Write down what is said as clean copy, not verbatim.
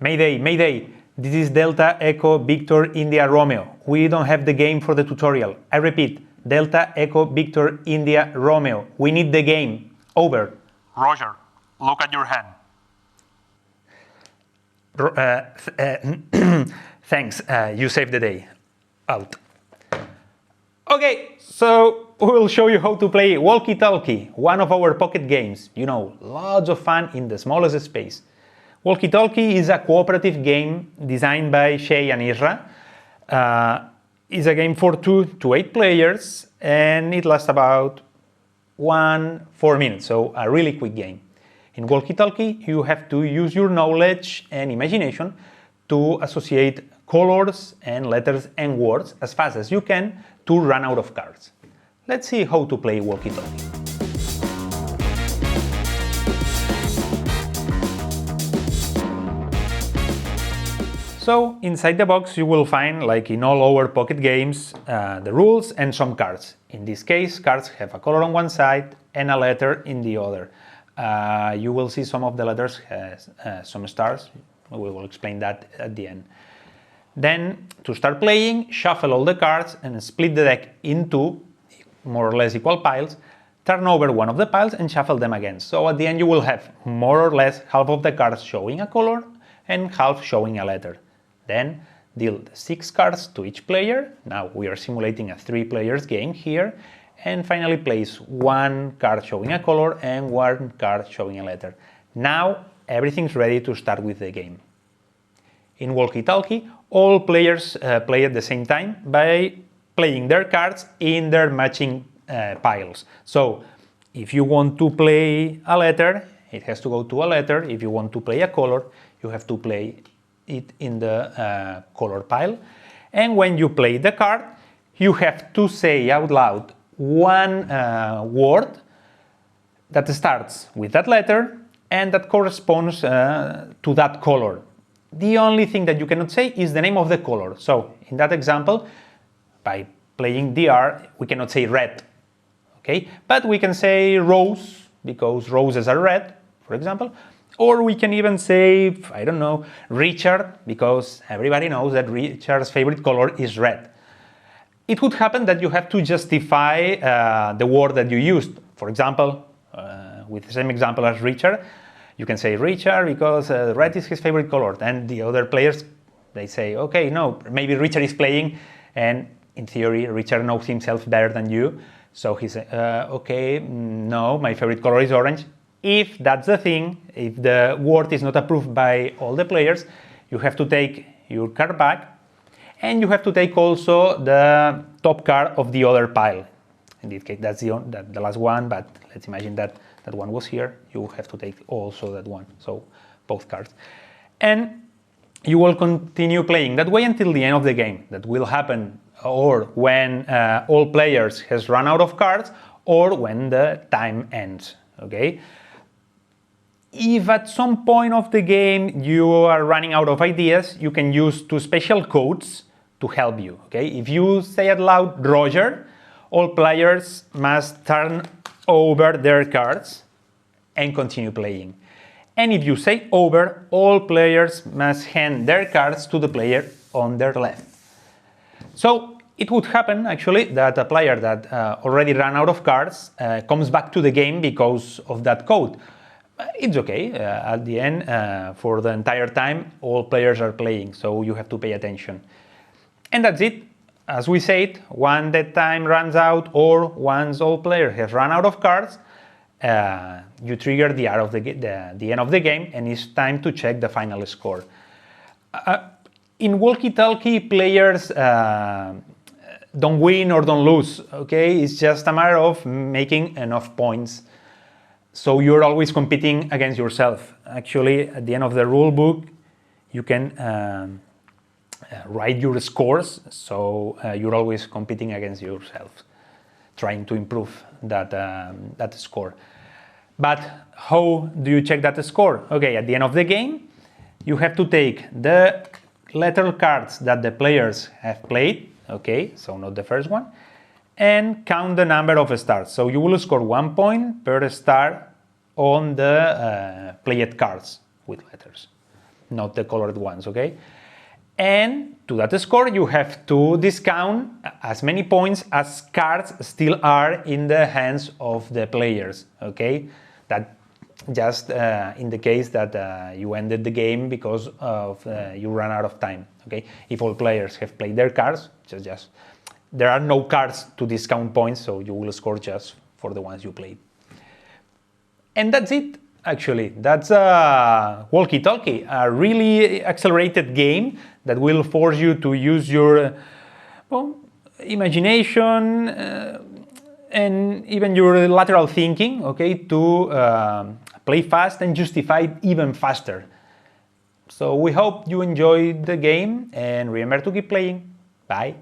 Mayday, Mayday! This is Delta Echo Victor India Romeo. We don't have the game for the tutorial. I repeat, Delta Echo Victor India Romeo. We need the game. Over. Roger, look at your hand. Thanks, you saved the day. Out. Okay, so we'll show you how to play Walkie Talkie, one of our pocket games. You know, lots of fun in the smallest space. Walkie Talkie is a cooperative game designed by Shay and Isra. It's a game for 2 to 8 players and it lasts about 4 minutes, so a really quick game. In Walkie Talkie, you have to use your knowledge and imagination to associate colors and letters and words as fast as you can to run out of cards. Let's see how to play Walkie Talkie. So, inside the box you will find, like in all our pocket games, the rules and some cards. In this case, cards have a color on one side and a letter in the other. You will see some of the letters has some stars. We will explain that at the end. Then, to start playing, shuffle all the cards and split the deck into more or less equal piles. Turn over one of the piles and shuffle them again. So at the end you will have more or less half of the cards showing a color and half showing a letter. Then deal 6 cards to each player. Now we are simulating a 3 players game here. And finally place 1 card showing a color and 1 card showing a letter. Now everything's ready to start with the game. In Walkie Talkie, all players play at the same time by playing their cards in their matching piles. So if you want to play a letter, it has to go to a letter. If you want to play a color, you have to play it in the color pile. And when you play the card, you have to say out loud one word that starts with that letter and that corresponds to that color. The only thing that you cannot say is the name of the color. So in that example, by playing DR, we cannot say red, okay? But we can say rose, because roses are red, for example. Or we can even say, I don't know, Richard, because everybody knows that Richard's favorite color is red. It could happen that you have to justify the word that you used. For example, with the same example as Richard, you can say Richard because red is his favorite color. And the other players, they say, okay, no, maybe Richard is playing and in theory Richard knows himself better than you. So he says, okay, no, my favorite color is orange. If that's the thing, if the word is not approved by all the players, you have to take your card back and you have to take also the top card of the other pile. In this case, that's the last one, but let's imagine that that one was here. You have to take also that one, so both cards. And you will continue playing that way until the end of the game. That will happen or when all players has run out of cards or when the time ends, okay? If at some point of the game you are running out of ideas, you can use 2 special codes to help you, okay? If you say out loud Roger, all players must turn over their cards and continue playing. And if you say over, all players must hand their cards to the player on their left. So it would happen actually that a player that already ran out of cards comes back to the game because of that code. It's okay, at the end, for the entire time, all players are playing, so you have to pay attention. And that's it. As we said, when the time runs out or once all players have run out of cards, you trigger the end of the game and it's time to check the final score. In Walkie Talkie, players don't win or don't lose, okay? It's just a matter of making enough points. So you're always competing against yourself. Actually, at the end of the rule book, you can write your scores, so you're always competing against yourself, trying to improve that score. But how do you check that score? Okay, at the end of the game, you have to take the letter cards that the players have played, okay, so not the first one, and count the number of stars. So you will score 1 point per star on the played cards with letters. not the colored ones, okay? And to that score, you have to discount as many points as cards still are in the hands of the players, okay? That just in the case that you ended the game because of you ran out of time, okay? If all players have played their cards, just there are no cards to discount points, so you will score just for the ones you played. And that's it. Actually, that's a Walkie Talkie, a really accelerated game that will force you to use your imagination and even your lateral thinking, okay, to play fast and justify it even faster. So we hope you enjoyed the game and remember to keep playing. Bye.